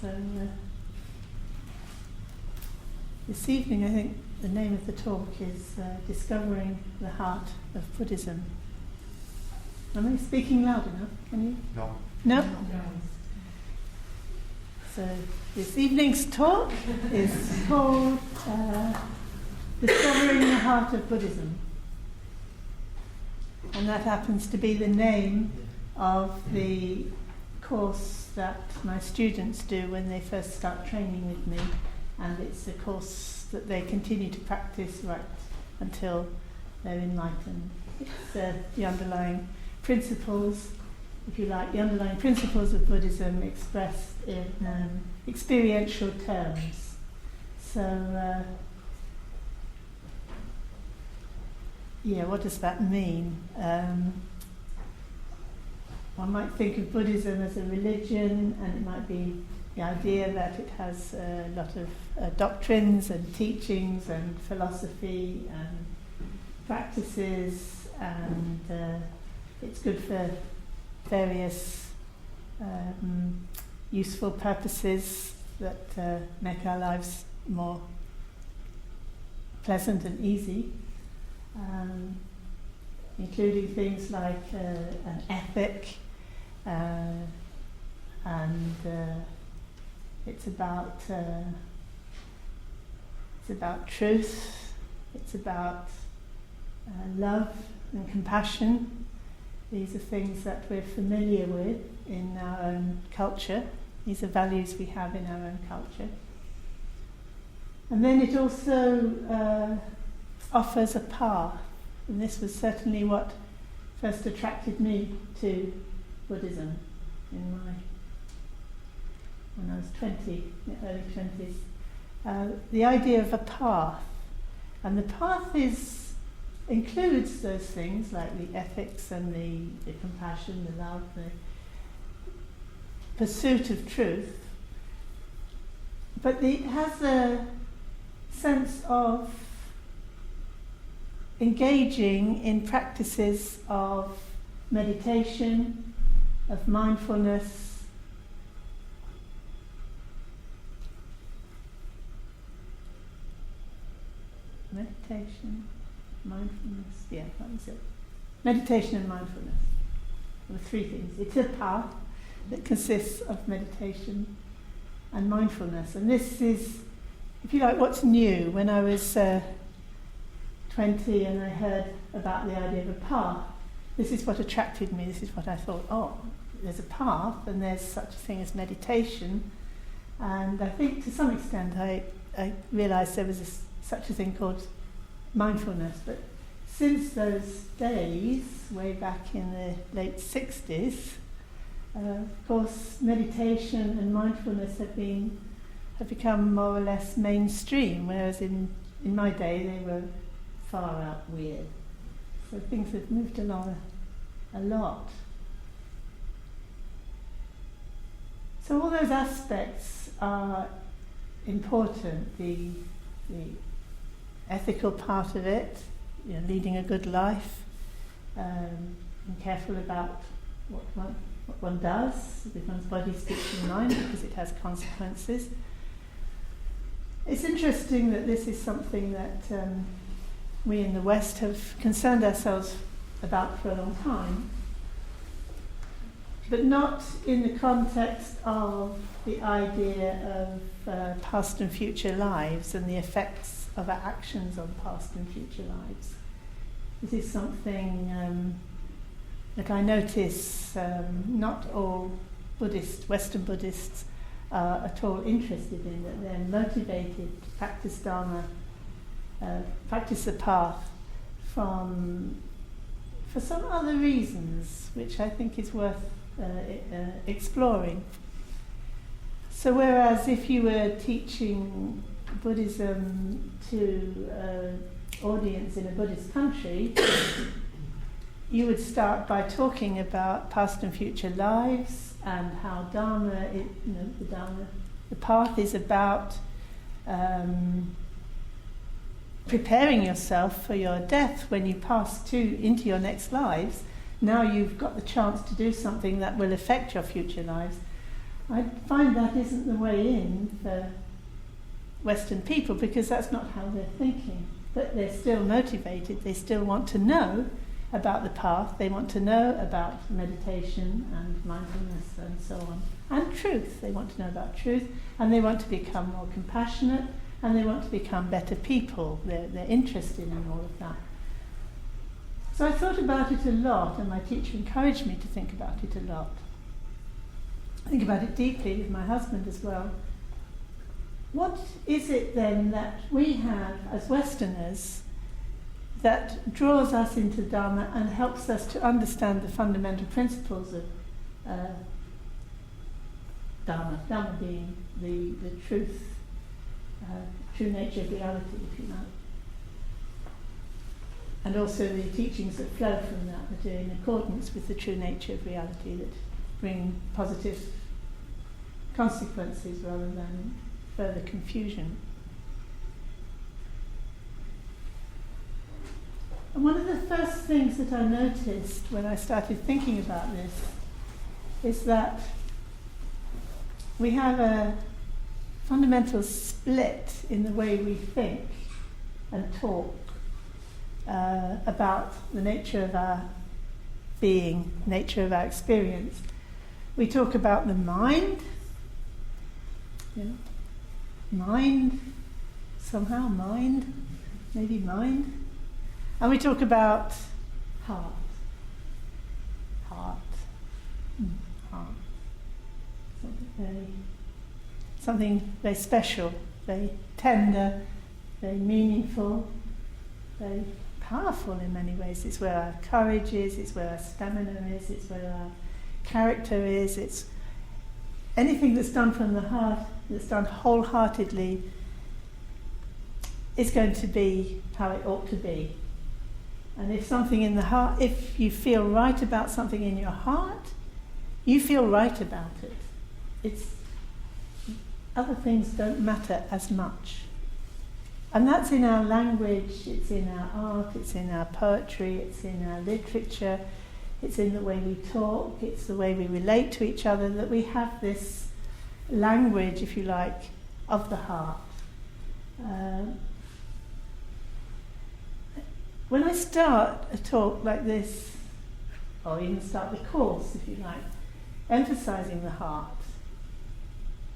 So this evening, I think the name of the talk is Discovering the Heart of Buddhism. Am I speaking loud enough? Can you? No. No? So this evening's talk is called Discovering the Heart of Buddhism. And that happens to be the name of the course that my students do when they first start training with me, and it's a course that they continue to practice right until they're enlightened. It's the underlying principles, if you like, the underlying principles of Buddhism expressed in experiential terms. So, what does that mean? One might think of Buddhism as a religion, and it might be the idea that it has a lot of doctrines and teachings and philosophy and practices, and it's good for various useful purposes that make our lives more pleasant and easy, including things like an ethic, and it's about truth. It's about love and compassion. These are things that we're familiar with in our own culture. These are values we have in our own culture. And then it also offers a path, and this was certainly what first attracted me to Buddhism when I was 20, early 20s. The idea of a path, and the path includes those things like the ethics and the compassion, the love, the pursuit of truth, but it has a sense of engaging in practices of meditation, of mindfulness, mindfulness, that was it. Meditation and mindfulness are the three things. It's a path that consists of meditation and mindfulness. And this is, if you like, what's new. When I was 20 and I heard about the idea of a path, this is what attracted me. This is what I thought, there's a path and there's such a thing as meditation. And I think to some extent I realised there was such a thing called mindfulness, but since those days, way back in the late 60s, of course meditation and mindfulness have become more or less mainstream, whereas in my day they were far out weird. So things have moved along a lot. So all those aspects are important. The ethical part of it, leading a good life, being careful about what one does with one's body, speech and mind, because it has consequences. It's interesting that this is something that we in the West have concerned ourselves about for a long time, but not in the context of the idea of past and future lives and the effects of our actions on past and future lives. This is something that I notice not all Western Buddhists are at all interested in, that they're motivated to practice Dharma, practice the path for some other reasons, which I think is worth exploring. So whereas if you were teaching Buddhism to an audience in a Buddhist country, you would start by talking about past and future lives and how Dharma, the path is about preparing yourself for your death when you pass into your next lives. Now you've got the chance to do something that will affect your future lives. I find that isn't the way in for Western people, because that's not how they're thinking. But they're still motivated, they still want to know about the path, they want to know about meditation and mindfulness and so on. And truth, they want to know about truth, and they want to become more compassionate, and they want to become better people. They're interested in all of that. So I thought about it a lot, and my teacher encouraged me to think about it a lot. I think about it deeply with my husband as well. What is it then that we have as Westerners that draws us into Dharma and helps us to understand the fundamental principles of Dharma? Dharma being the truth, true nature of reality, if you like. And also the teachings that flow from that are in accordance with the true nature of reality, that bring positive consequences rather than further confusion. And one of the first things that I noticed when I started thinking about this is that we have a fundamental split in the way we think and talk about the nature of our being, nature of our experience. We talk about the mind, maybe mind. And we talk about heart. Something very special, very tender, very meaningful, very powerful in many ways. It's where our courage is, it's where our stamina is, it's where our character is. It's anything that's done from the heart, that's done wholeheartedly, is going to be how it ought to be. And if something in the heart, if you feel right about something in your heart, you feel right about it. It's other things don't matter as much. And that's in our language, it's in our art, it's in our poetry, it's in our literature, it's in the way we talk, it's the way we relate to each other, that we have this language, if you like, of the heart. When I start a talk like this, or even start the course, if you like, emphasising the heart,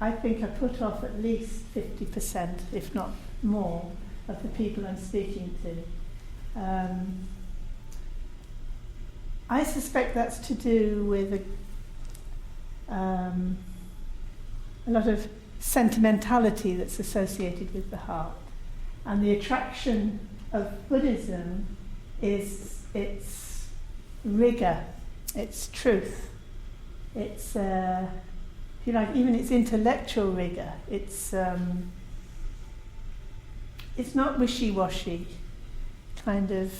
I think I put off at least 50%, if not more, of the people I'm speaking to. I suspect that's to do with a lot of sentimentality that's associated with the heart. And the attraction of Buddhism is its rigour, its truth, its, if you like, even its intellectual rigour. It's not wishy-washy, kind of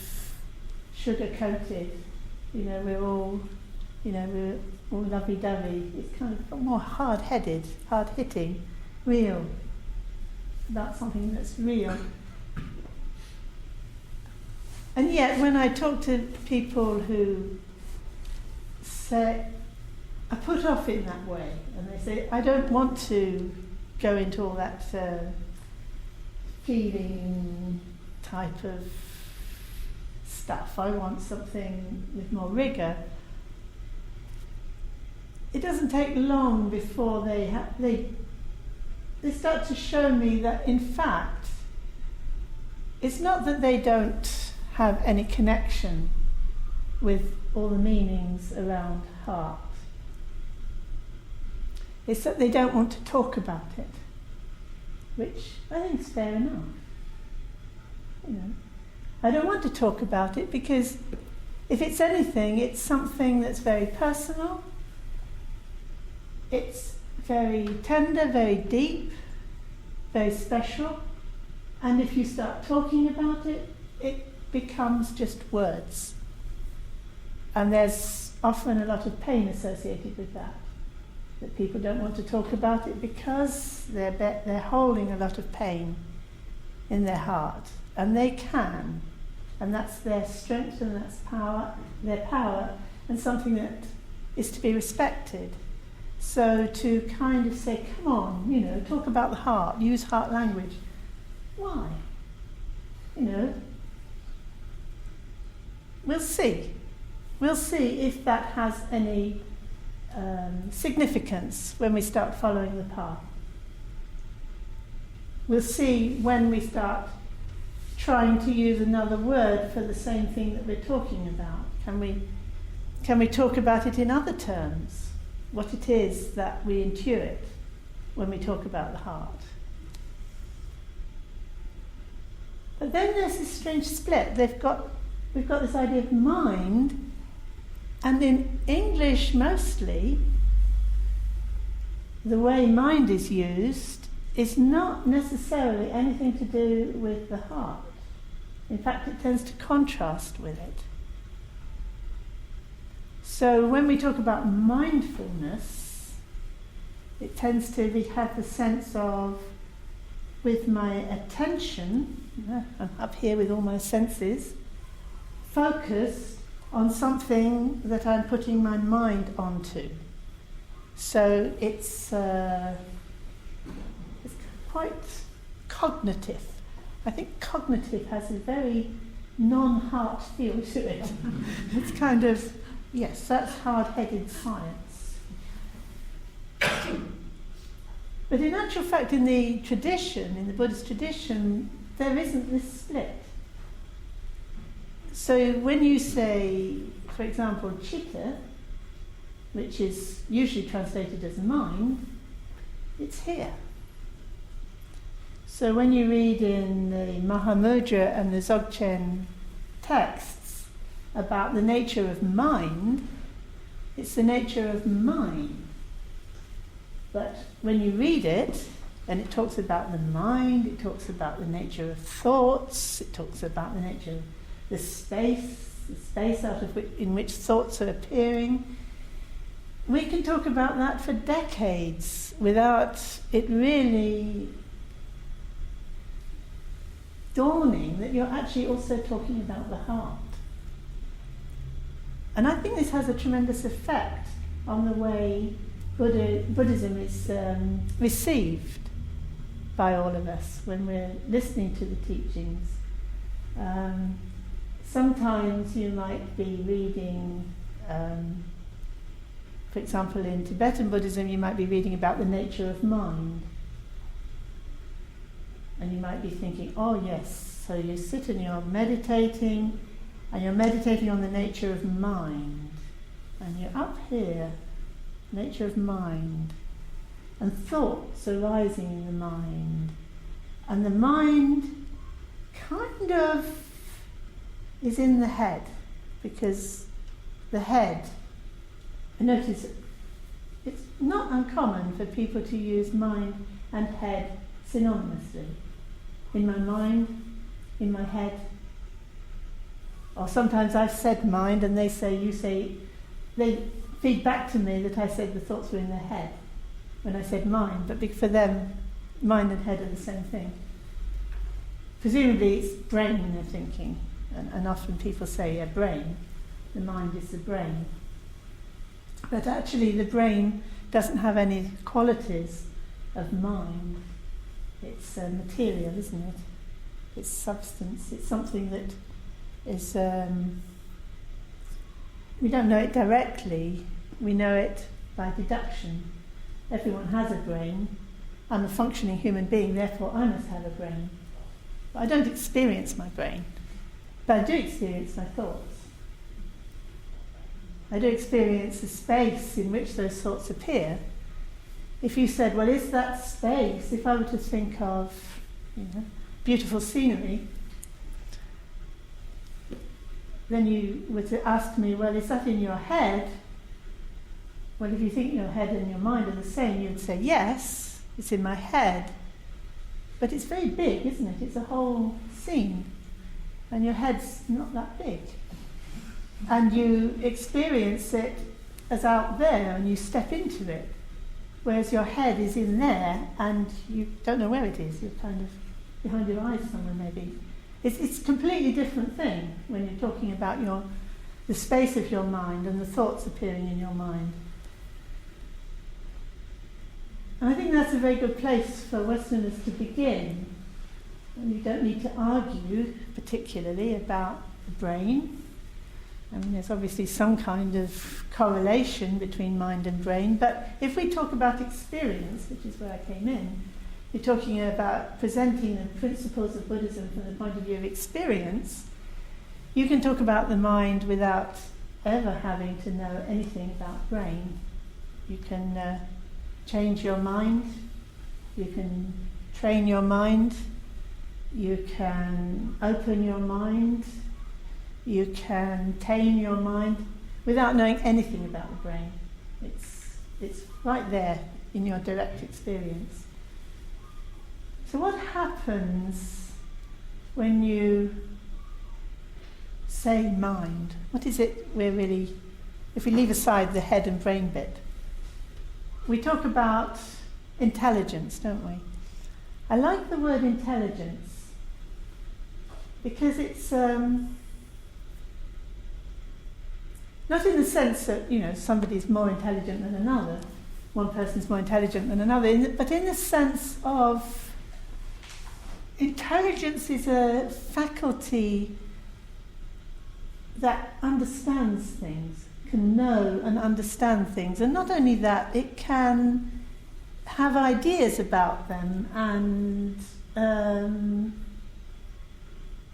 sugar-coated. We're all lovey-dovey. It's kind of more hard-headed, hard-hitting, real, about something that's real. And yet, when I talk to people who say, are put off in that way, and they say, I don't want to go into all that feeling type of stuff. I want something with more rigour. It doesn't take long before they start to show me that, in fact, it's not that they don't have any connection with all the meanings around heart. It's that they don't want to talk about it, which I think is fair enough. I don't want to talk about it because if it's anything, it's something that's very personal, it's very tender, very deep, very special, and if you start talking about it, it becomes just words. And there's often a lot of pain associated with that people don't want to talk about it because they're holding a lot of pain in their heart. And they can. And that's their strength and that's their power, and something that is to be respected. So to kind of say, come on, talk about the heart, use heart language. Why? We'll see. We'll see if that has any significance when we start following the path. We'll see when we start trying to use another word for the same thing that we're talking about. Can we talk about it in other terms? What it is that we intuit when we talk about the heart. But then there's this strange split. We've got this idea of mind, and in English mostly, the way mind is used is not necessarily anything to do with the heart. In fact, it tends to contrast with it. So when we talk about mindfulness, it tends to have the sense of, with my attention, I'm up here with all my senses, focused on something that I'm putting my mind onto. So it's quite cognitive. I think cognitive has a very non-heart feel to it. It's kind of, yes, that's hard-headed science. But in actual fact, in the tradition, in the Buddhist tradition, there isn't this split. So when you say, for example, chitta, which is usually translated as mind, it's here. So when you read in the Mahamudra and the Dzogchen texts about the nature of mind, it's the nature of mind. But when you read it, and it talks about the mind, it talks about the nature of thoughts, it talks about the nature of the space out of in which thoughts are appearing. We can talk about that for decades without it really dawning that you're actually also talking about the heart. And I think this has a tremendous effect on the way Buddhism is received by all of us when we're listening to the teachings. Sometimes you might be reading, for example, in Tibetan Buddhism, you might be reading about the nature of mind. And you might be thinking, oh yes, so you sit and you're meditating on the nature of mind. And you're up here, nature of mind. And thoughts arising in the mind. And the mind kind of is in the head, because the head, notice it's not uncommon for people to use mind and head synonymously. In my mind, in my head. Or sometimes I've said mind and they feed back to me that I said the thoughts were in their head when I said mind, but for them, mind and head are the same thing. Presumably it's brain they're thinking, and often people say, brain, the mind is the brain. But actually the brain doesn't have any qualities of mind. It's material, isn't it? It's substance. It's something that is... we don't know it directly. We know it by deduction. Everyone has a brain. I'm a functioning human being, therefore I must have a brain. But I don't experience my brain. But I do experience my thoughts. I do experience the space in which those thoughts appear. If you said, well, is that space, if I were to think of, beautiful scenery, then you were to ask me, well, is that in your head? Well, if you think your head and your mind are the same, you'd say, yes, it's in my head. But it's very big, isn't it? It's a whole scene. And your head's not that big. And you experience it as out there, and you step into it. Whereas your head is in there, and you don't know where it is. You're kind of behind your eyes somewhere, maybe. It's a completely different thing when you're talking about the space of your mind and the thoughts appearing in your mind. And I think that's a very good place for Westerners to begin. And you don't need to argue particularly about the brain. I mean, there's obviously some kind of correlation between mind and brain, but if we talk about experience, which is where I came in, you're talking about presenting the principles of Buddhism from the point of view of experience. You can talk about the mind without ever having to know anything about brain. You can change your mind, you can train your mind, you can open your mind, you can tame your mind without knowing anything about the brain. It's right there in your direct experience. So what happens when you say mind? What is it we're really, if we leave aside the head and brain bit? We talk about intelligence, don't we? I like the word intelligence because it's not in the sense that, somebody's more intelligent than another, one person's more intelligent than another, but in the sense of intelligence is a faculty that understands things, can know and understand things, and not only that, it can have ideas about them and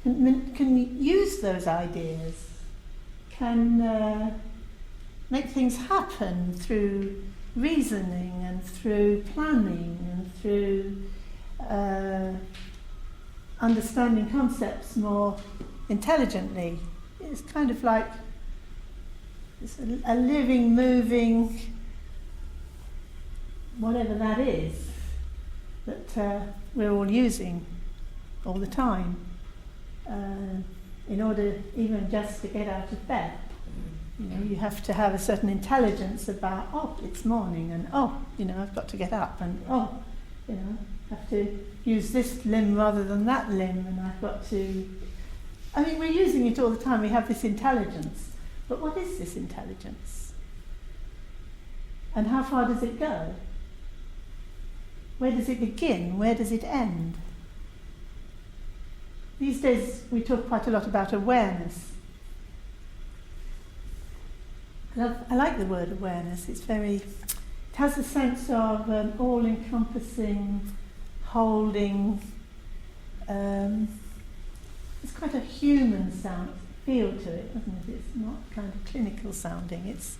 can use those ideas, can make things happen through reasoning and through planning and through understanding concepts more intelligently. It's kind of like it's a living, moving, whatever that is, that we're all using all the time in order even just to get out of bed. You have to have a certain intelligence about, it's morning, and I've got to get up, and have to use this limb rather than that limb, and I've got to... we're using it all the time. We have this intelligence. But what is this intelligence? And how far does it go? Where does it begin? Where does it end? These days we talk quite a lot about awareness. I like the word awareness. It has a sense of all-encompassing, holding. It's quite a human feel to it, doesn't it? It's not kind of clinical sounding. It's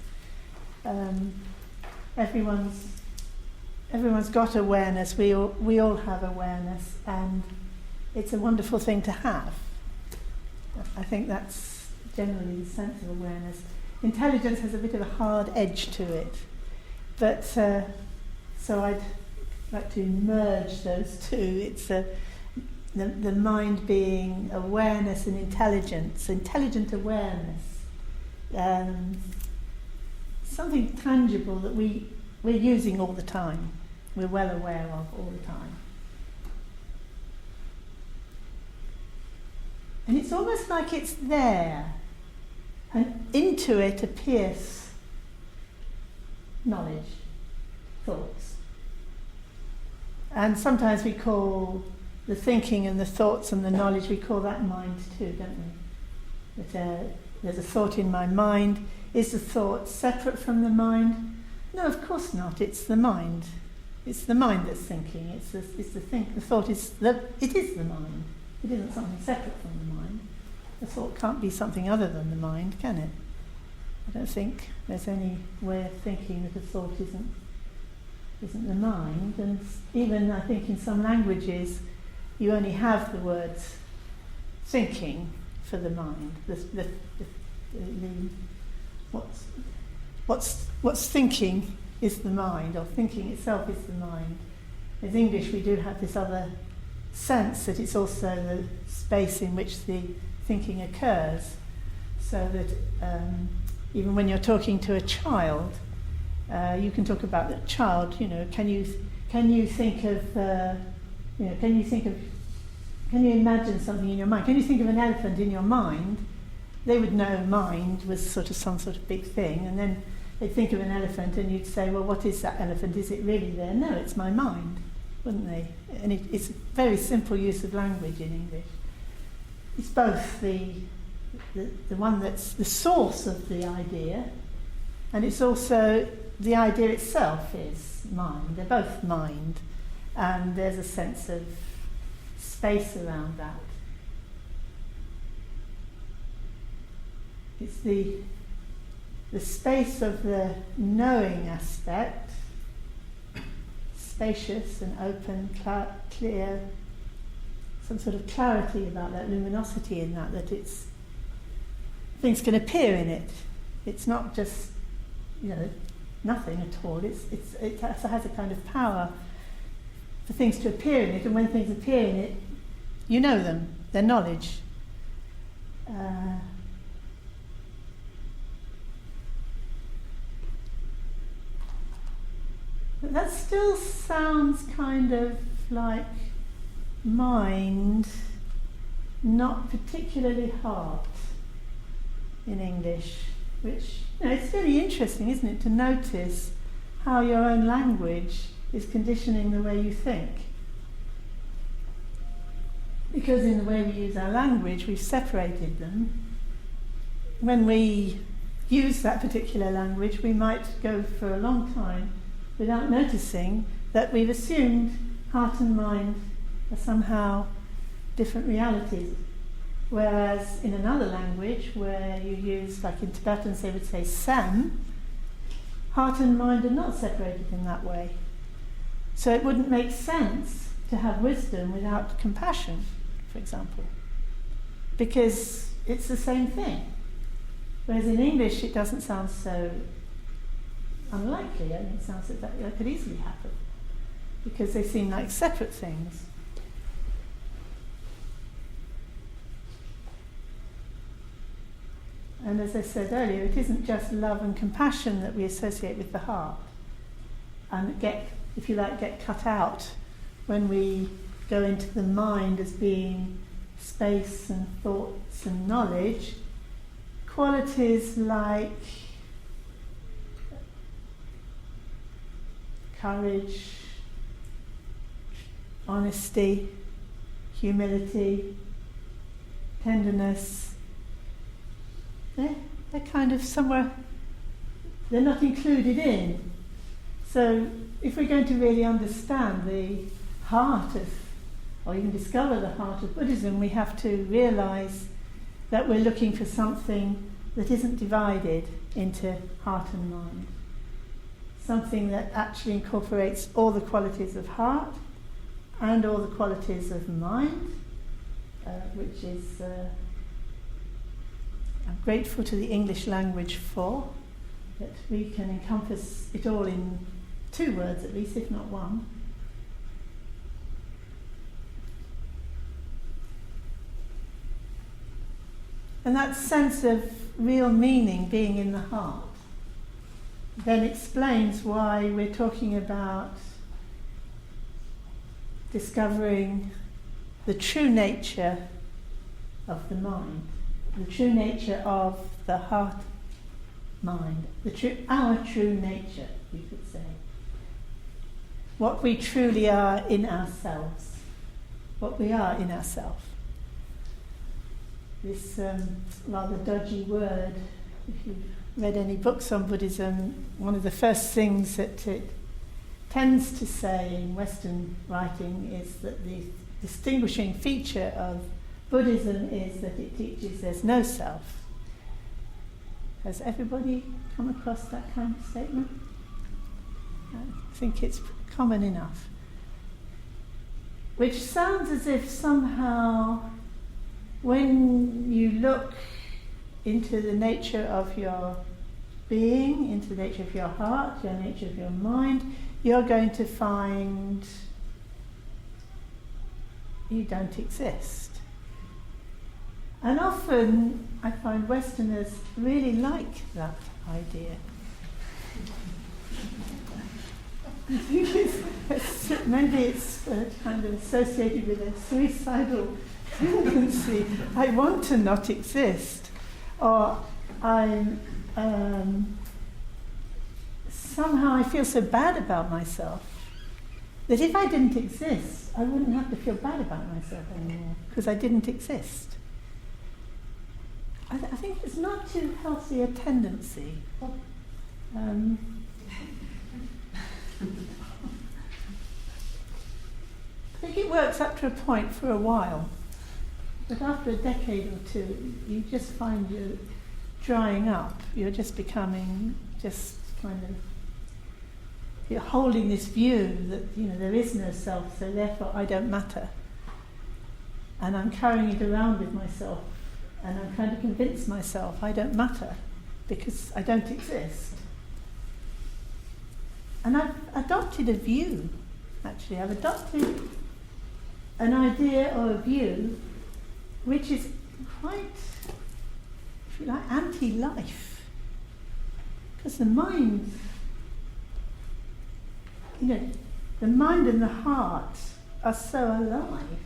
everyone's got awareness. We all have awareness, and it's a wonderful thing to have. I think that's generally the sense of awareness. Intelligence has a bit of a hard edge to it, but so I'd like to merge those two. It's the mind being awareness and intelligent awareness, something tangible that we're using all the time, we're well aware of all the time. And it's almost like it's there, and into it appears knowledge, thoughts. And sometimes we call the thinking and the thoughts and the knowledge, we call that mind too, don't we? That there's a thought in my mind. Is the thought separate from the mind? No, of course not. It's the mind. It's the mind that's thinking. The thought is it is the mind. It isn't something separate from the mind. The thought can't be something other than the mind, can it? I don't think there's any way of thinking that a thought isn't the mind. And even I think in some languages you only have the words thinking for the mind. What's thinking is the mind, or thinking itself is the mind. In English we do have this other sense that it's also the space in which the thinking occurs, so that even when you're talking to a child, you can talk about the child. Can you imagine something in your mind? Can you think of an elephant in your mind? They would know mind was some sort of big thing, and then they'd think of an elephant and you'd say, well, what is that elephant? Is it really there? No, it's my mind, wouldn't they? And it's a very simple use of language in English. It's both the one that's the source of the idea, and it's also the idea itself is mind. They're both mind, and there's a sense of space around that. It's the space of the knowing aspect, spacious and open, clear, some sort of clarity about that, luminosity in that it's things can appear in it. It's not just, nothing at all. It has a kind of power for things to appear in it, and when things appear in it, you know them, they're knowledge. But that still sounds kind of like mind, not particularly heart in English, which, it's very interesting, isn't it, to notice how your own language is conditioning the way you think. Because in the way we use our language, we've separated them. When we use that particular language, we might go for a long time without noticing that we've assumed heart and mind are somehow different realities. Whereas in another language, where you use, like in Tibetan, they would say sam, heart and mind are not separated in that way. So it wouldn't make sense to have wisdom without compassion, for example, because it's the same thing. Whereas in English, it doesn't sound so unlikely. I mean, it sounds like that could easily happen, because they seem like separate things. And as I said earlier, it isn't just love and compassion that we associate with the heart and get cut out when we go into the mind as being space and thoughts and knowledge. Qualities like courage, honesty, humility, tenderness, they're kind of somewhere, they're not included in. So if we're going to really understand the heart of, or even discover the heart of Buddhism, we have to realise that we're looking for something that isn't divided into heart and mind. Something that actually incorporates all the qualities of heart and all the qualities of mind, which is I'm grateful to the English language for, that we can encompass it all in 2 words at least, if not 1. And that sense of real meaning being in the heart then explains why we're talking about discovering the true nature of the mind, the true nature of the heart mind, our true nature, you could say. What we truly are in ourselves, what we are in ourselves. This rather dodgy word, if you've read any books on Buddhism, one of the first things that it tends to say in Western writing is that the distinguishing feature of Buddhism is that it teaches there's no self. Has everybody come across that kind of statement? I think it's common enough. Which sounds as if somehow when you look into the nature of your being, into the nature of your heart, your nature of your mind, you're going to find you don't exist. And often I find Westerners really like that idea. I think maybe it's kind of associated with a suicidal tendency. I want to not exist, or I'm somehow I feel so bad about myself that if I didn't exist, I wouldn't have to feel bad about myself anymore, because I didn't exist. I think it's not too healthy a tendency. I think it works up to a point for a while, but after a decade or two, you just find you're drying up. You're just becoming just kind of, you're holding this view that, there is no self, so therefore I don't matter. And I'm carrying it around with myself, and I'm trying to convince myself I don't matter because I don't exist. And I've adopted a view, actually. I've adopted an idea or a view which is quite, if you like, anti-life. Because the mind, the mind and the heart are so alive.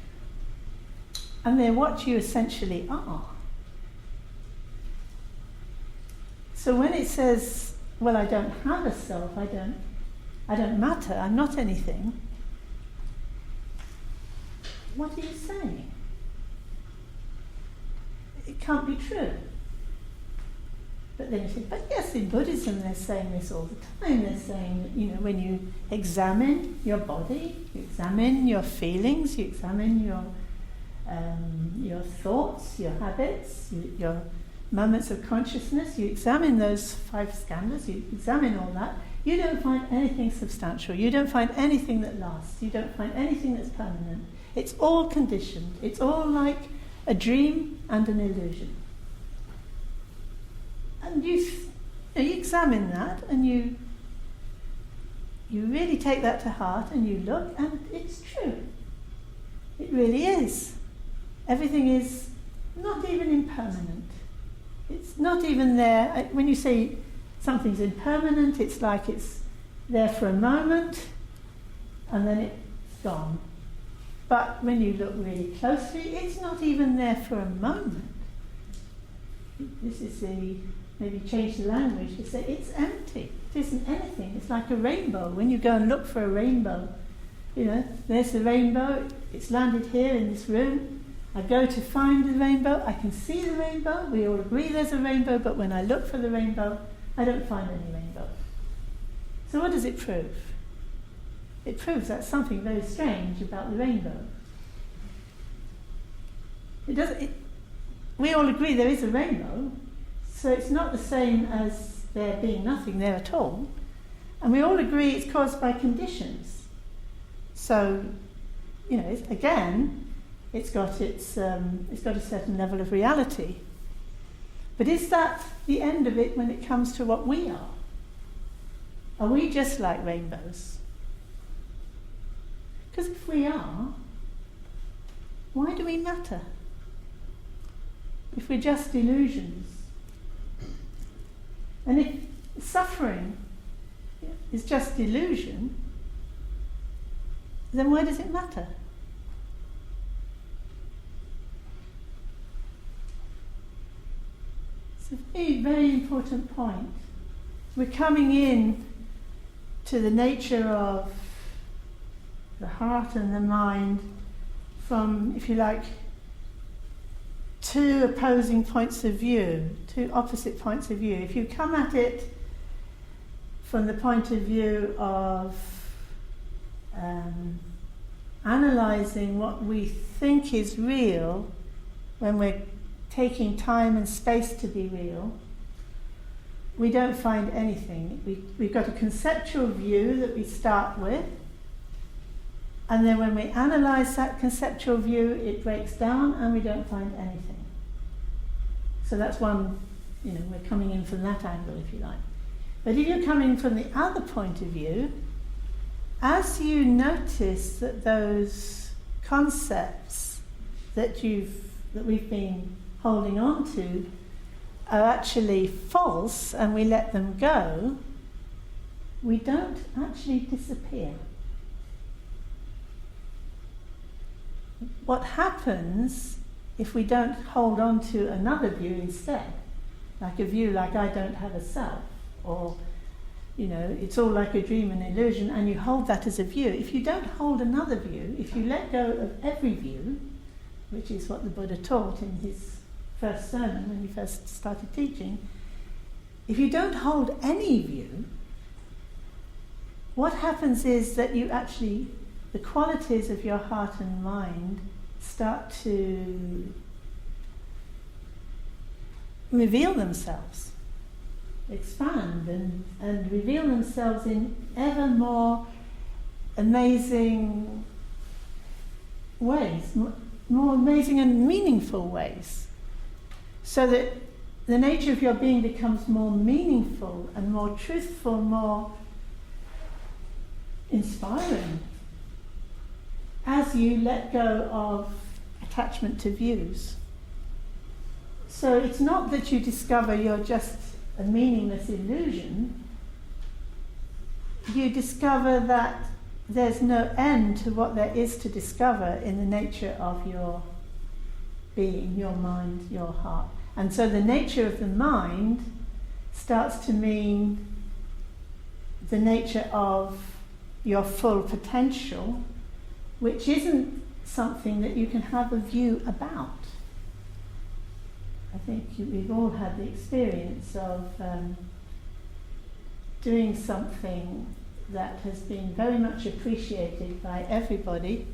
And they're what you essentially are. So when it says, well, I don't have a self, I don't matter, I'm not anything, what are you saying? It can't be true. But then you say, but yes, in Buddhism they're saying this all the time. They're saying that, when you examine your body, you examine your feelings, you examine your thoughts, your habits, your moments of consciousness, you examine those 5 skandhas, you examine all that, you don't find anything substantial, you don't find anything that lasts, you don't find anything that's permanent. It's all conditioned. It's all like a dream and an illusion. And you examine that, and you really take that to heart, and you look, and it's true. It really is. Everything is not even impermanent. It's not even there. When you say something's impermanent, it's like it's there for a moment, and then it's gone. But when you look really closely, it's not even there for a moment. This is maybe change the language to say it's empty. It isn't anything. It's like a rainbow. When you go and look for a rainbow, there's the rainbow. It's landed here in this room. I go to find the rainbow. I can see the rainbow. We all agree there's a rainbow, but when I look for the rainbow, I don't find any rainbow. So what does it prove? It proves that something very strange about the rainbow. We all agree there is a rainbow, so it's not the same as there being nothing there at all. And we all agree it's caused by conditions. So, it's got a certain level of reality. But is that the end of it when it comes to what we are? Are we just like rainbows? Because if we are, why do we matter? If we're just illusions. And if suffering is just delusion, then why does it matter? It's a very, very important point. We're coming in to the nature of the heart and the mind from, if you like, 2 opposing points of view, 2 opposite points of view. If you come at it from the point of view of analysing what we think is real when we're taking time and space to be real, we don't find anything. We've got a conceptual view that we start with, and then when we analyse that conceptual view, it breaks down and we don't find anything. So that's one, we're coming in from that angle, if you like. But if you're coming from the other point of view, as you notice that those concepts that we've been holding on to are actually false and we let them go, we don't actually disappear. What happens if we don't hold on to another view instead, like a view like I don't have a self, or it's all like a dream and illusion, and you hold that as a view. If you don't hold another view, if you let go of every view, which is what the Buddha taught in his first sermon when he first started teaching, if you don't hold any view, what happens is that the qualities of your heart and mind start to reveal themselves, expand and reveal themselves in ever more amazing ways, more amazing and meaningful ways, so that the nature of your being becomes more meaningful and more truthful, more inspiring, as you let go of attachment to views. So it's not that you discover you're just a meaningless illusion. You discover that there's no end to what there is to discover in the nature of your being, your mind, your heart. And so the nature of the mind starts to mean the nature of your full potential, which isn't something that you can have a view about. I think we've all had the experience of doing something that has been very much appreciated by everybody.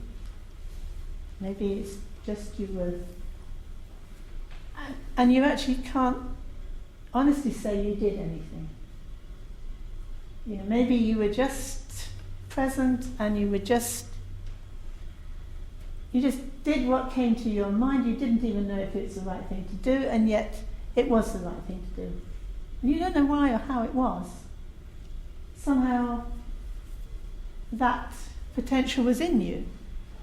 Maybe it's just you were... And you actually can't honestly say you did anything. Maybe you were just present and you just did what came to your mind. You didn't even know if it's the right thing to do, and yet it was the right thing to do. And you don't know why or how it was. Somehow that potential was in you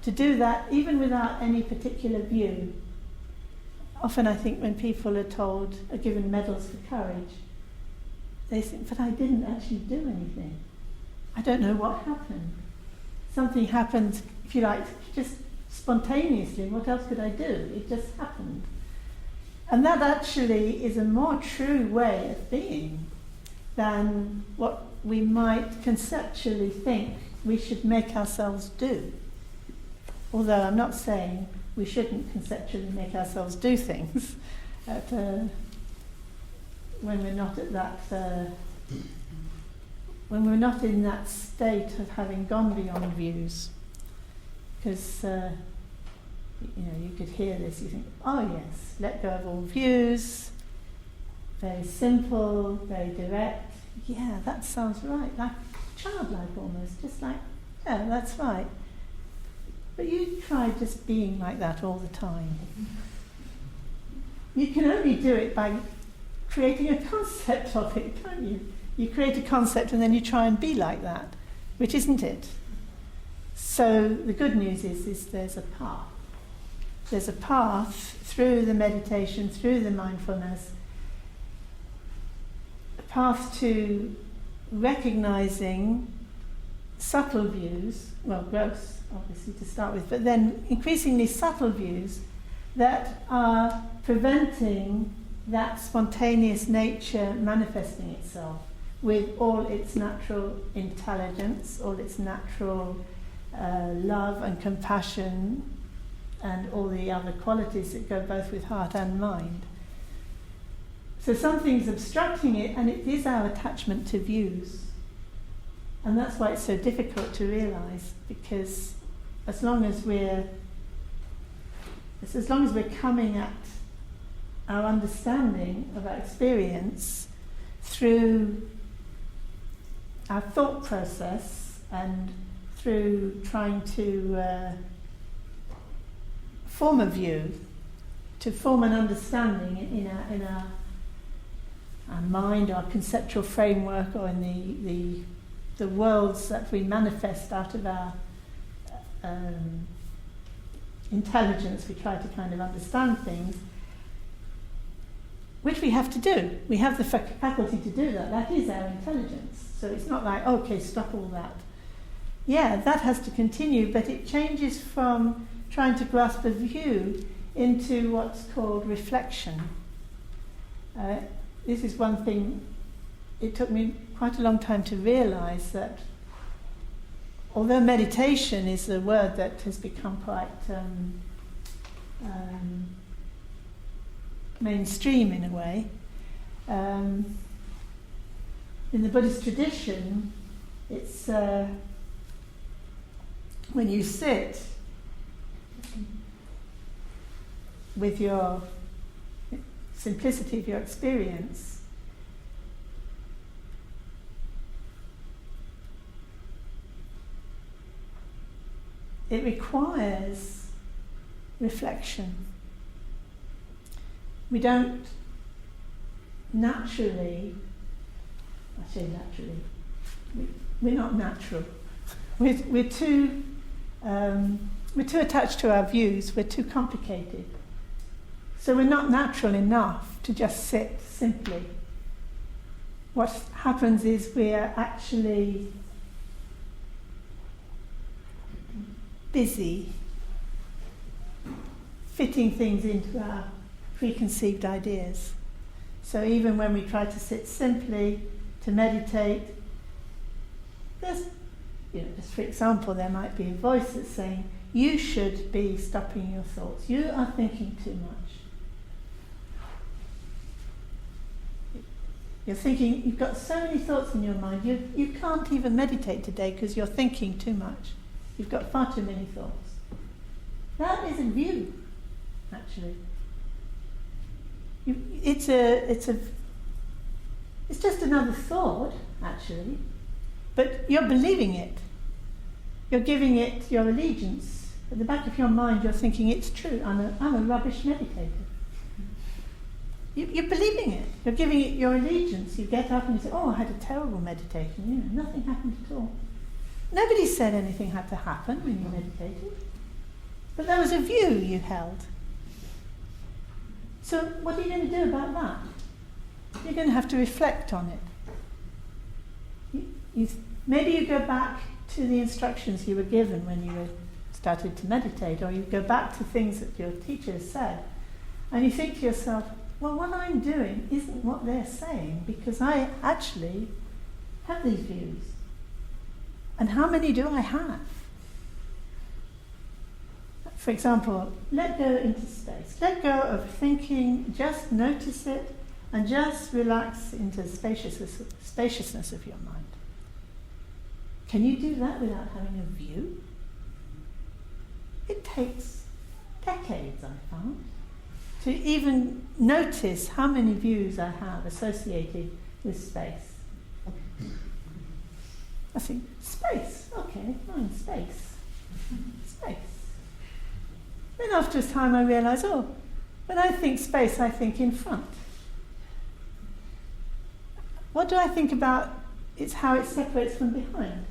to do that even without any particular view. Often I think when people are given medals for courage, they think, but I didn't actually do anything. I don't know what happened. Something happened, if you like, just spontaneously. What else could I do? It just happened. And that actually is a more true way of being than what we might conceptually think we should make ourselves do. Although I'm not saying we shouldn't conceptually make ourselves do things when we're not at that, when we're not in that state of having gone beyond views. Because you could hear this, you think, oh yes, let go of all views, very simple, very direct. Yeah, that sounds right, like childlike almost, just like, yeah, that's right. But you try just being like that all the time. You can only do it by creating a concept of it, can't you? You create a concept and then you try and be like that, which isn't it. So the good news is there's a path. There's a path through the meditation, through the mindfulness, a path to recognizing subtle views, well, gross, obviously, to start with, but then increasingly subtle views that are preventing that spontaneous nature manifesting itself with all its natural intelligence, all its natural love and compassion, and all the other qualities that go both with heart and mind. So something's obstructing it, and it is our attachment to views. And that's why it's so difficult to realise, because as long as we're coming at our understanding of our experience through our thought process and through trying to form a view, to form an understanding in our mind, our conceptual framework, or in the worlds that we manifest out of our intelligence. We try to kind of understand things, which we have to do. We have the faculty to do that. That is our intelligence. So it's not like, okay, stop all that. Yeah, that has to continue, but it changes from trying to grasp a view into what's called reflection. This is one thing it took me quite a long time to realise that although meditation is a word that has become quite mainstream in a way, in the Buddhist tradition, it's when you sit with your simplicity of your experience, it requires reflection. We don't naturally, I say naturally, we're not natural. We're too attached to our views, we're too complicated. So we're not natural enough to just sit simply. What happens is we're actually busy fitting things into our preconceived ideas. So even when we try to sit simply, to meditate, there's, just for example, there might be a voice that's saying, you should be stopping your thoughts. You are thinking too much. You're thinking, you've got so many thoughts in your mind, you can't even meditate today because you're thinking too much. You've got far too many thoughts. That is a view, actually. It's just another thought, actually, but you're believing it. You're giving it your allegiance. At the back of your mind, you're thinking it's true. I'm a rubbish meditator. You're believing it. You're giving it your allegiance. You get up and you say, "Oh, I had a terrible meditation. Nothing happened at all." Nobody said anything had to happen when you meditated, but there was a view you held. So what are you going to do about that? You're going to have to reflect on it. Maybe you go back to the instructions you were given when you started to meditate, or you go back to things that your teacher has said, and you think to yourself, well, what I'm doing isn't what they're saying, because I actually have these views. And how many do I have? For example, let go into space. Let go of thinking, just notice it, and just relax into spaciousness of your mind. Can you do that without having a view? It takes decades, I found, to even notice how many views I have associated with space. I think, space, okay, fine, space. Then after a time I realise, when I think space, I think in front. What do I think about? It's how it separates from behind.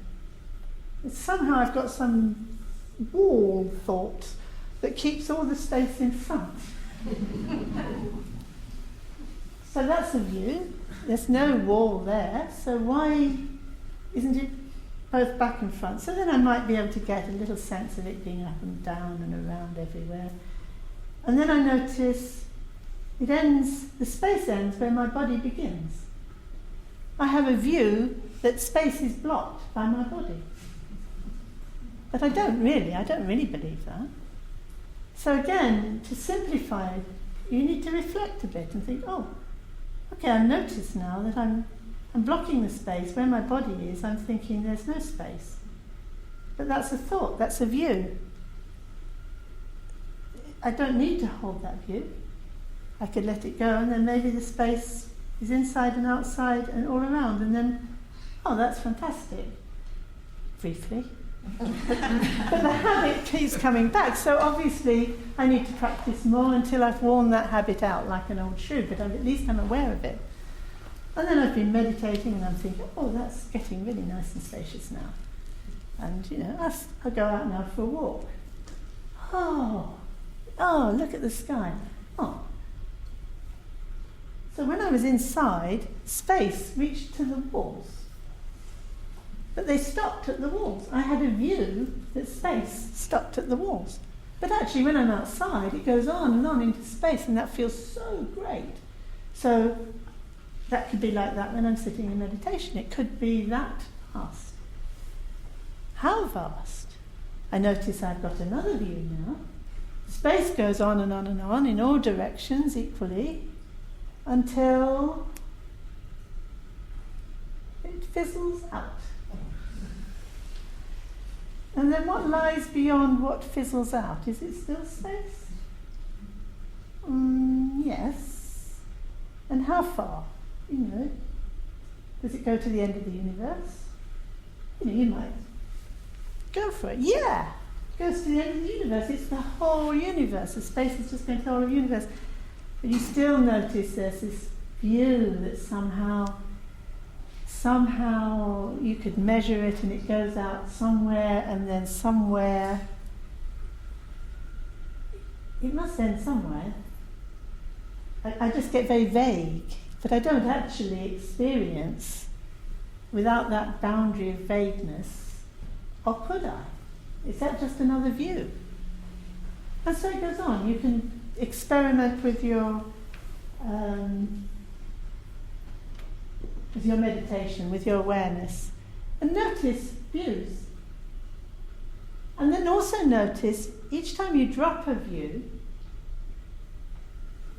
Somehow I've got some wall thought that keeps all the space in front. So that's a view. There's no wall there, so why isn't it both back and front? So then I might be able to get a little sense of it being up and down and around everywhere. And then I notice the space ends where my body begins. I have a view that space is blocked by my body. But I don't really believe that. So again, to simplify it, you need to reflect a bit and think, okay, I've noticed now that I'm blocking the space. Where my body is, I'm thinking there's no space. But that's a thought, that's a view. I don't need to hold that view. I could let it go, and then maybe the space is inside and outside and all around, and then, that's fantastic. Briefly. But the habit keeps coming back, so obviously I need to practice more until I've worn that habit out like an old shoe, but at least I'm aware of it. And then I've been meditating and I'm thinking, that's getting really nice and spacious now. And I'll go out now for a walk. Look at the sky. So when I was inside, space reached to the walls. But they stopped at the walls. I had a view that space stopped at the walls. But actually when I'm outside, it goes on and on into space, and that feels so great. So that could be like that when I'm sitting in meditation. It could be that vast. How vast? I notice I've got another view now. Space goes on and on and on in all directions equally until it fizzles out. And then what lies beyond what fizzles out? Is it still space? Yes. And how far? Does it go to the end of the universe? You might go for it. Yeah, it goes to the end of the universe. It's the whole universe. The space is just going to the whole universe. But you still notice there's this view that somehow you could measure it and it goes out somewhere and then somewhere. It must end somewhere. I just get very vague, but I don't actually experience without that boundary of vagueness, or could I? Is that just another view? And so it goes on. You can experiment with your meditation, with your awareness, and notice views. And then also notice, each time you drop a view,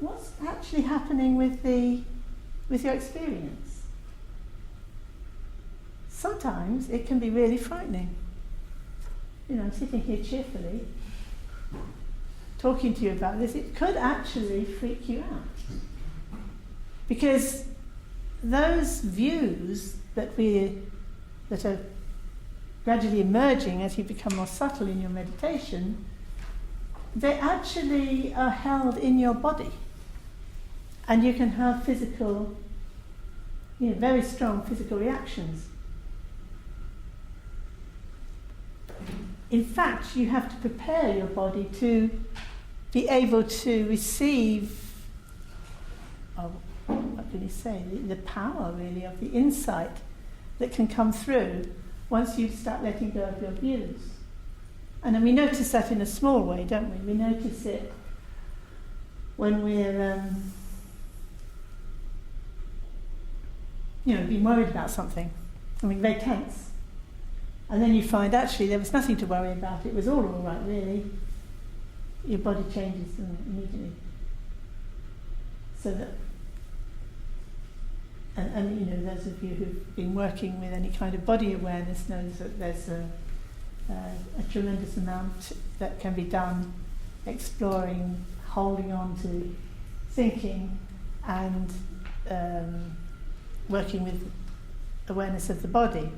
what's actually happening with your experience. Sometimes it can be really frightening. I'm sitting here cheerfully, talking to you about this. It could actually freak you out. Because those views that are gradually emerging as you become more subtle in your meditation, they actually are held in your body. And you can have physical, very strong physical reactions. In fact, you have to prepare your body to be able to receive, what can you say, the power really of the insight that can come through once you start letting go of your views. And then we notice that in a small way, don't we? We notice it when we're being worried about something, very tense. And then you find actually there was nothing to worry about, it was all right really. Your body changes immediately. So that, and those of you who've been working with any kind of body awareness knows that there's a tremendous amount that can be done exploring, holding on to thinking and working with awareness of the body.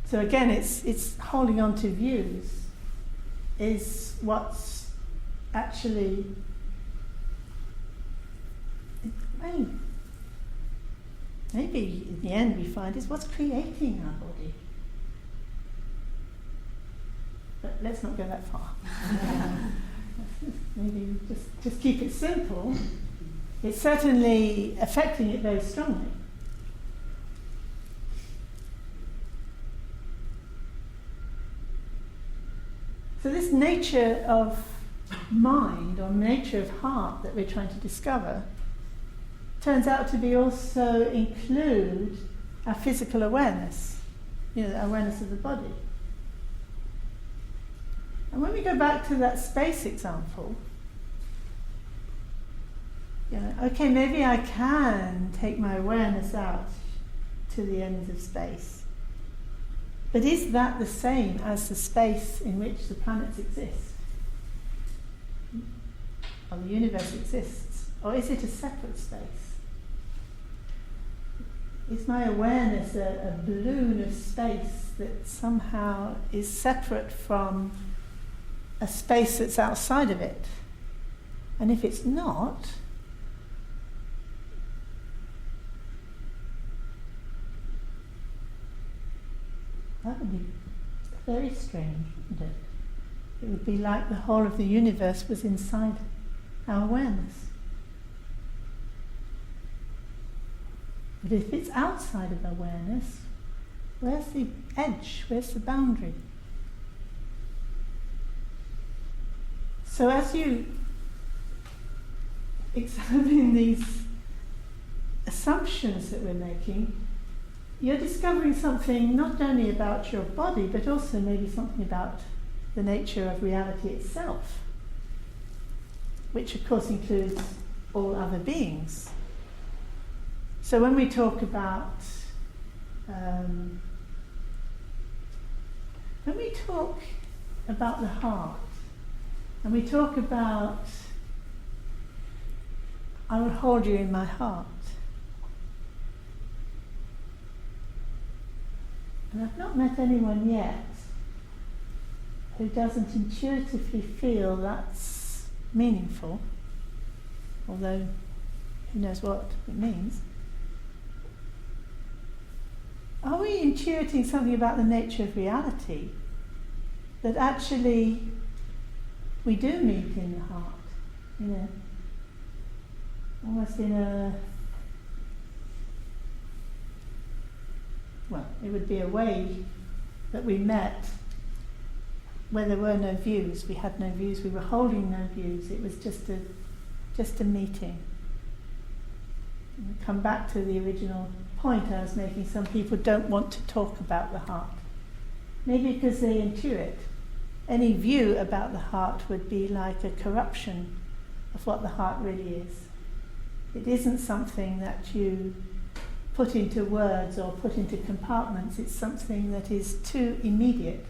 So again, it's holding on to views is what's actually, maybe in the end we find is what's creating our body. But let's not go that far. Maybe just keep it simple. It's certainly affecting it very strongly. So this nature of mind or nature of heart that we're trying to discover turns out to be also include our physical awareness, awareness of the body. And when we go back to that space example, okay, maybe I can take my awareness out to the ends of space. But is that the same as the space in which the planets exist? Or the universe exists? Or is it a separate space? Is my awareness a balloon of space that somehow is separate from a space that's outside of it? And if it's not, that would be very strange, wouldn't it? It would be like the whole of the universe was inside our awareness. But if it's outside of awareness, where's the edge? Where's the boundary? So as you examining these assumptions that we're making, you're discovering something not only about your body, but also maybe something about the nature of reality itself, which of course includes all other beings. So when we talk about the heart, and we talk about, I will hold you in my heart. And I've not met anyone yet who doesn't intuitively feel that's meaningful, although who knows what it means. Are we intuiting something about the nature of reality that actually we do meet in the heart, almost in a, well, it would be a way that we met where there were no views. We had no views, we were holding no views. It was just a meeting. And we come back to the original point I was making. Some people don't want to talk about the heart. Maybe because they intuit. Any view about the heart would be like a corruption of what the heart really is. It isn't something that you put into words or put into compartments. It's something that is too immediate.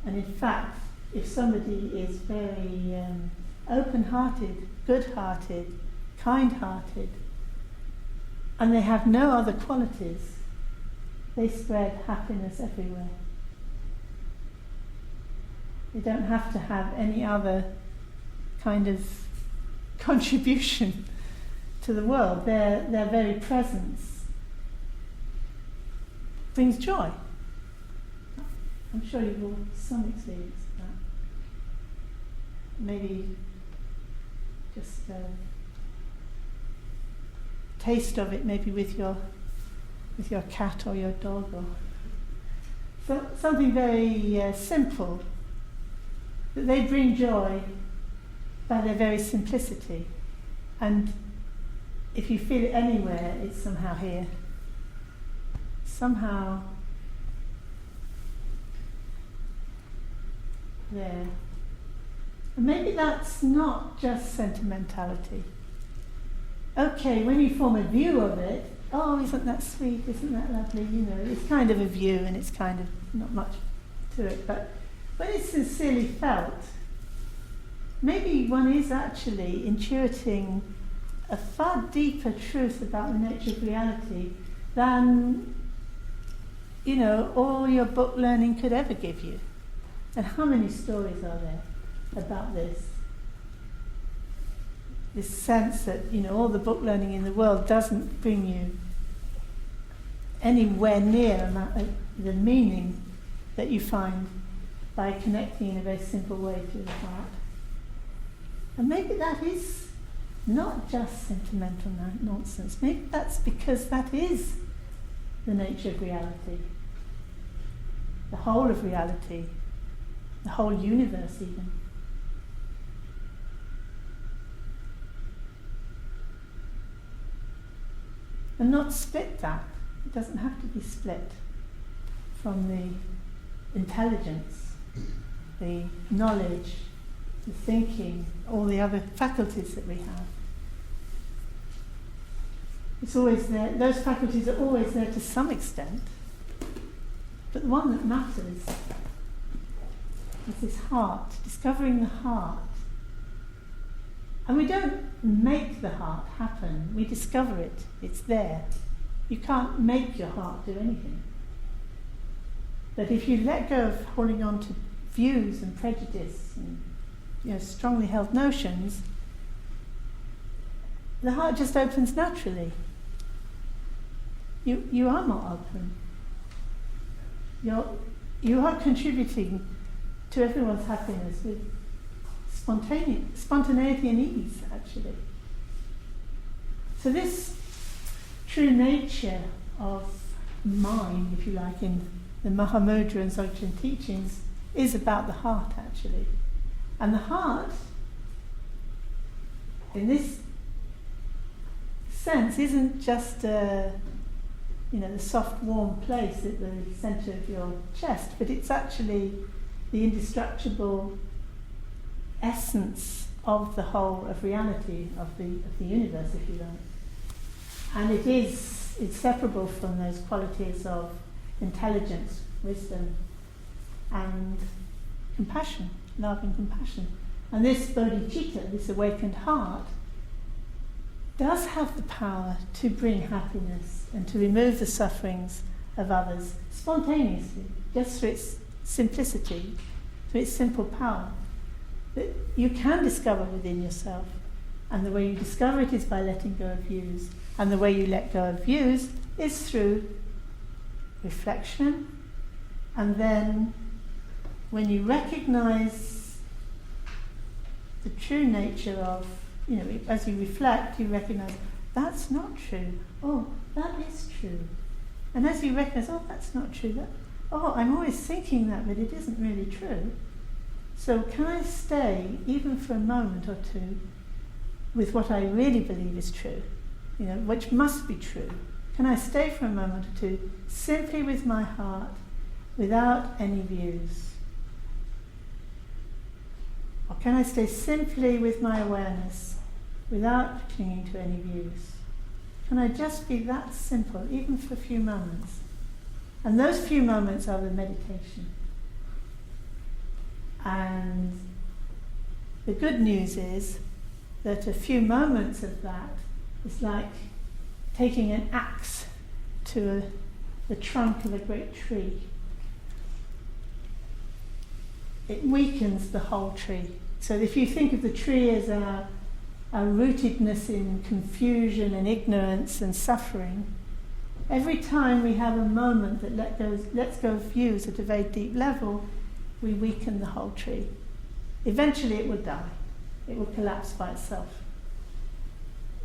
And in fact, if somebody is very open-hearted, good-hearted, kind-hearted, and they have no other qualities, they spread happiness everywhere. They don't have to have any other kind of contribution to the world. Their very presence brings joy. I'm sure you've all some experience of that. Maybe just a taste of it, maybe with your cat or your dog, or something very simple. That they bring joy by their very simplicity, and if you feel it anywhere, it's somehow here. Somehow there. And maybe that's not just sentimentality. Okay, when you form a view of it, oh, isn't that sweet, isn't that lovely, it's kind of a view and it's kind of not much to it, but when it's sincerely felt, maybe one is actually intuiting a far deeper truth about the nature of reality than, all your book learning could ever give you. And how many stories are there about this? This sense that, all the book learning in the world doesn't bring you anywhere near the meaning that you find by connecting in a very simple way to the heart. And maybe that is not just sentimental nonsense. Maybe that's because that is the nature of reality. The whole of reality. The whole universe even. And not split that. It doesn't have to be split from the intelligence, the knowledge, the thinking, all the other faculties that we have. It's always there. Those faculties are always there to some extent, but the one that matters is this heart, discovering the heart. And we don't make the heart happen, we discover it, it's there. You can't make your heart do anything. But if you let go of holding on to views and prejudice and strongly held notions, the heart just opens naturally. You are more open. You are contributing to everyone's happiness with spontaneity and ease, actually. So this true nature of mind, if you like, in the Mahamudra and Dzogchen teachings, is about the heart, actually. And the heart in this sense, isn't just the soft, warm place at the centre of your chest, but it's actually the indestructible essence of the whole of reality, of the universe, if you like. And it is inseparable from those qualities of intelligence, wisdom, and compassion, love and compassion. And this bodhicitta, this awakened heart, does have the power to bring happiness and to remove the sufferings of others spontaneously, just through its simplicity, through its simple power, that you can discover within yourself. And the way you discover it is by letting go of views. And the way you let go of views is through reflection. And then when you recognize the true nature of, as you reflect, you recognize, that's not true. Oh, that is true. And as you recognize, oh, that's not true. I'm always thinking that, but it isn't really true. So can I stay, even for a moment or two, with what I really believe is true, which must be true? Can I stay for a moment or two, simply with my heart, without any views? Or can I stay simply with my awareness, without clinging to any views? Can I just be that simple, even for a few moments? And those few moments are the meditation. And the good news is that a few moments of that is like taking an axe to the trunk of a great tree. It weakens the whole tree. So if you think of the tree as our rootedness in confusion and ignorance and suffering, every time we have a moment that lets go of views at a very deep level, we weaken the whole tree. Eventually it will die. It will collapse by itself.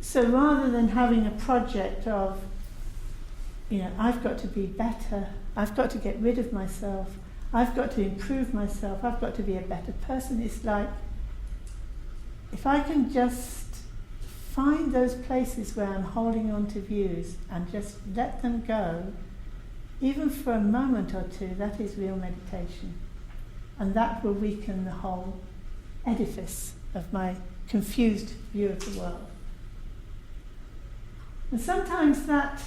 So rather than having a project of, I've got to be better, I've got to get rid of myself, I've got to improve myself, I've got to be a better person, it's like, if I can just find those places where I'm holding on to views and just let them go, even for a moment or two, that is real meditation. And that will weaken the whole edifice of my confused view of the world. And sometimes that,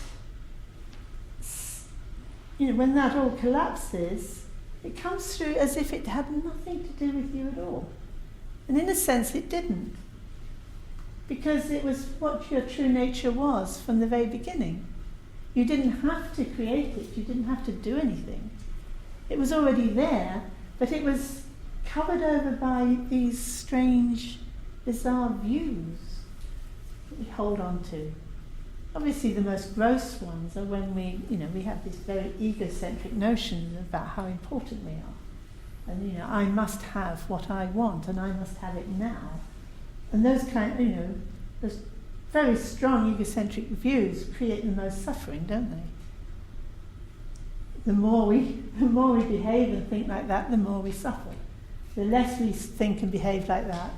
when that all collapses, it comes through as if it had nothing to do with you at all. And in a sense it didn't. Because it was what your true nature was from the very beginning. You didn't have to create it, you didn't have to do anything. It was already there, but it was covered over by these strange, bizarre views that we hold on to. Obviously the most gross ones are when we have this very egocentric notion about how important we are. And I must have what I want and I must have it now. And those those very strong egocentric views create the most suffering, don't they? The more we behave and think like that, the more we suffer. The less we think and behave like that,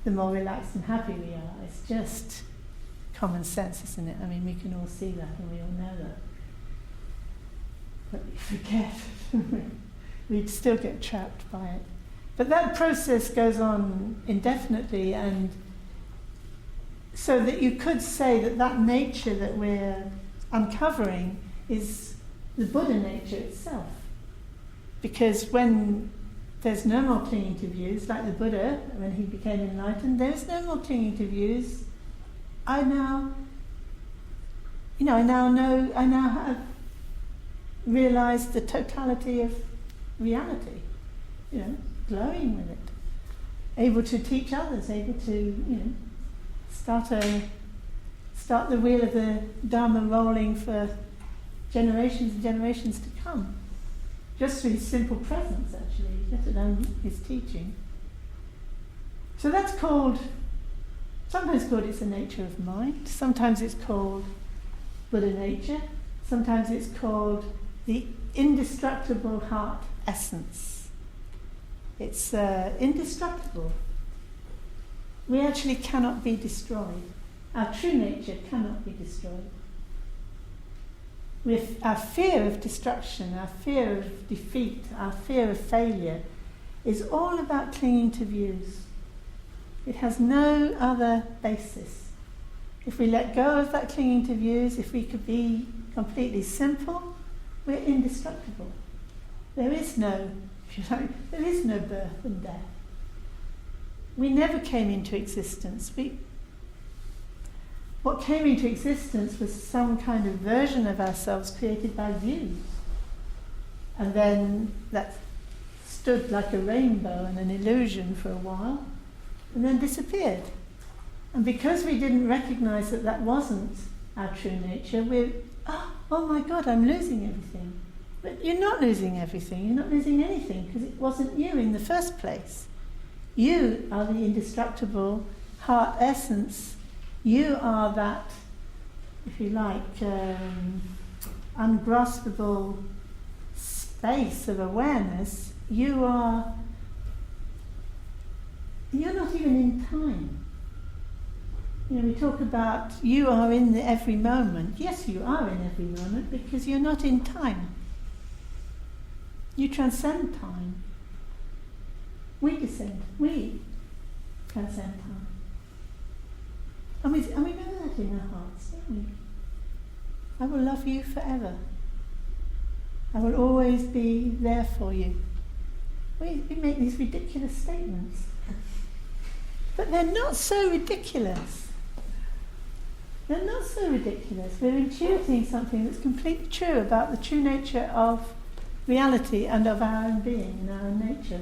the more relaxed and happy we are. It's just common sense, isn't it? I mean, we can all see that and we all know that. But we forget. We'd still get trapped by it. But that process goes on indefinitely, and so that you could say that nature that we're uncovering is the Buddha nature itself. Because when there's no more clinging to views, like the Buddha, when he became enlightened, there's no more clinging to views. I now have realized the totality of reality, glowing with it, able to teach others, able to, start the wheel of the Dharma rolling for generations and generations to come. Just through his simple presence, actually, let alone his teaching. So that's sometimes called it's the nature of mind, sometimes it's called Buddha nature, sometimes it's called the indestructible heart essence. It's indestructible. we actually cannot be destroyed. Our true nature cannot be destroyed. With our fear of destruction, our fear of defeat, our fear of failure is all about clinging to views. It has no other basis. If we let go of that clinging to views, if we could be completely simple, we're indestructible. There is no, if you like, there is no birth and death. We never came into existence. What came into existence was some kind of version of ourselves created by views. And then that stood like a rainbow and an illusion for a while, and then disappeared. And because we didn't recognise that that wasn't our true nature, we're, oh my God, I'm losing everything. But you're not losing everything, you're not losing anything, because it wasn't you in the first place. You are the indestructible heart essence. You are that, if you like, ungraspable space of awareness. You're not even in time. We talk about you are in every moment. Yes, you are in every moment because you're not in time. You transcend time. We transcend time. And we know that in our hearts, don't we? I will love you forever. I will always be there for you. We make these ridiculous statements. But they're not so ridiculous. They're not so ridiculous. We're intuiting something that's completely true about the true nature of reality and of our own being and our own nature.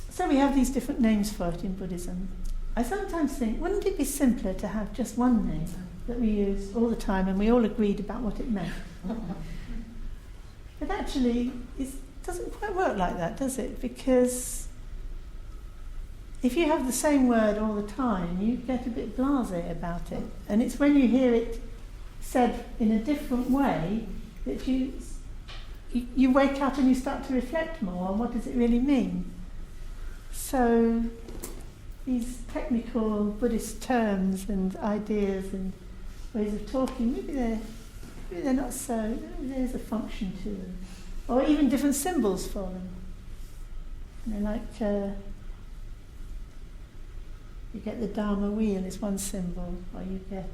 So we have these different names for it in Buddhism. I sometimes think, wouldn't it be simpler to have just one name that we use all the time and we all agreed about what it meant? But actually, it doesn't quite work like that, does it? Because if you have the same word all the time, you get a bit blasé about it. And it's when you hear it said in a different way that you wake up and you start to reflect more on what does it really mean. So these technical Buddhist terms and ideas and ways of talking, maybe they're not so, maybe there's a function to them. Or even different symbols for them. You get the Dharma wheel is one symbol, or you get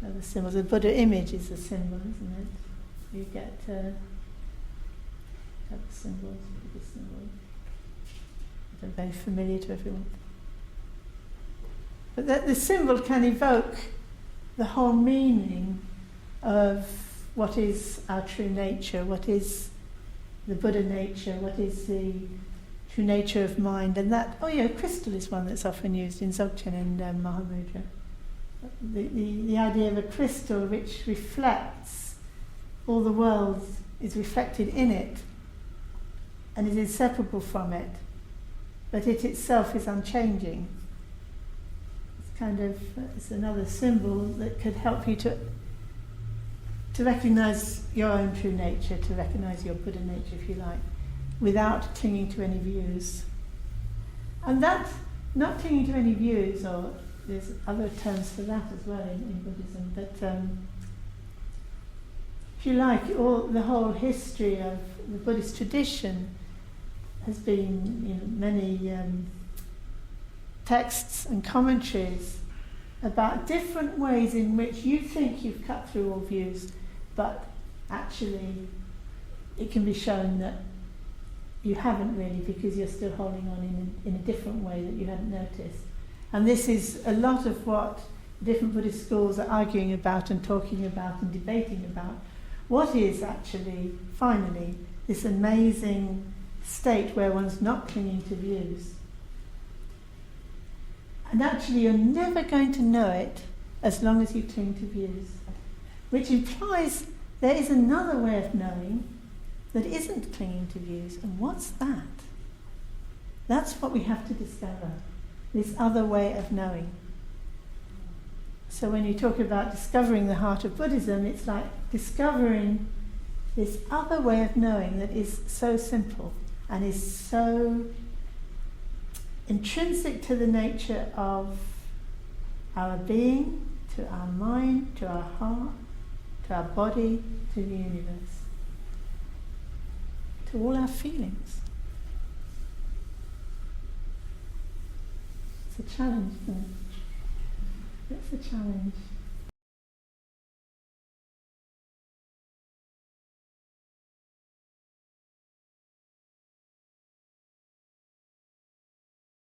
other symbols. The Buddha image is a symbol, isn't it? You get other symbols, Buddhist symbols. They're very familiar to everyone. But that the symbol can evoke the whole meaning of what is our true nature, what is the Buddha nature, what is the true nature of mind, and that, crystal is one that's often used in Dzogchen and Mahamudra. The idea of a crystal which reflects all the world, is reflected in it, and is inseparable from it, but it itself is unchanging. It's another symbol that could help you to recognise your own true nature, to recognise your Buddha nature, if you like, without clinging to any views. And that, not clinging to any views, or there's other terms for that as well in Buddhism, but if you like, the whole history of the Buddhist tradition has been, many texts and commentaries about different ways in which you think you've cut through all views, but actually it can be shown that you haven't really, because you're still holding on in a different way that you hadn't noticed. And this is a lot of what different Buddhist schools are arguing about and talking about and debating about. What is actually, finally, this amazing state where one's not clinging to views? And actually you're never going to know it as long as you cling to views. Which implies there is another way of knowing that isn't clinging to views. And what's that? That's what we have to discover, this other way of knowing. So when you talk about discovering the heart of Buddhism, it's like discovering this other way of knowing that is so simple and is so intrinsic to the nature of our being, to our mind, to our heart, to our body, to the universe, to all our feelings. It's a challenge, isn't it? It's a challenge.